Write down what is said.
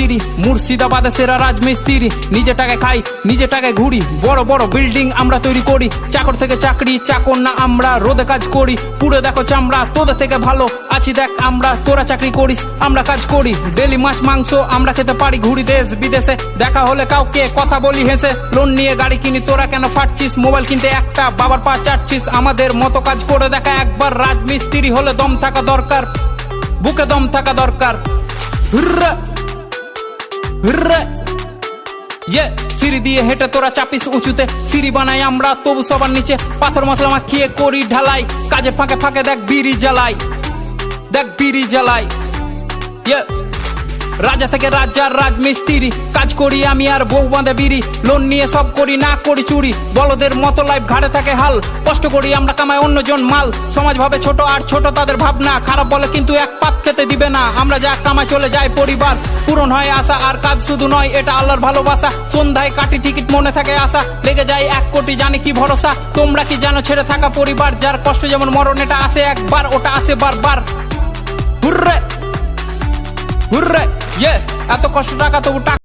রাজমিস্ত্রি, মুর্শিদাবাদে সেরা রাজমিস্ত্রি। নিজে টাকায় খাই, নিজে টাকায় ঘুরি, বড় বড় বিল্ডিং আমরা তৈরি করি। চাকর থেকে চাকরি, চাকর না আমরা, রোদে কাজ করি, পুরো দেখো চামড়া, তোদের থেকে ভালো আছি দেখ আমরা। তোরা চাকরি করিস, আমরা কাজ করি, ডেলি মাছ মাংস আমরা খেতে পারি, ঘুরি দেশ বিদেশে, দেখা হলে কাউকে কথা বলি হেসে। লোন নিয়ে গাড়ি কিনি, তোরা কেন ফাটছিস? মোবাইল কিনতে একটা, বাবার পা চাটছিস। আমাদের মতো কাজ করে দেখা একবার, রাজমিস্ত্রি হলে দম থাকা দরকার, বুকে দম থাকা দরকার। হুররা হুররা ইয়ে, সিঁড়ি দিয়ে হেঁটে তোরা চাপিস উঁচুতে, সিঁড়ি বানাই আমরা তবু সবার নিচে। পাথর মশলা মাখিয়ে করি ঢালাই, কাজের ফাঁকে ফাঁকে দেখ বিড়ি জ্বালাই, দেখ বিড়ি জ্বালাই। ইয়ে, রাজা থেকে রাজার রাজমিস্ত্রি, কাজ করি আমি আর বউ বাঁধে বিড়ি। লোন নিয়ে সব করি, না করি চুরি, বলদের মতো লাইফ ঘাড়ে থাকে হাল। কষ্ট করি আমরা, কামাই অন্যজন মাল। সমাজ ভাবে ছোট আর ছোট তাদের ভাবনা, খারাপ বলে কিন্তু এক পাত খেতে দিবে না। আমরা যা কামাই চলে যায় পরিবার, পূরণ হয় আশা। আর কাজ শুধু নয়, এটা আল্লাহর ভালোবাসা। সন্ধ্যায় কাটি টিকিট, মনে থাকে আশা, লেগে যায় 1 কোটি, জানি কি ভরসা। তোমরা কি জানো ছেড়ে থাকা পরিবার, যার কষ্ট যেমন মরণ, এটা আসে একবার, ওটা আসে বারবার। হুররে হুররে ইয়ে, এত কষ্ট টাকা তবু টাকা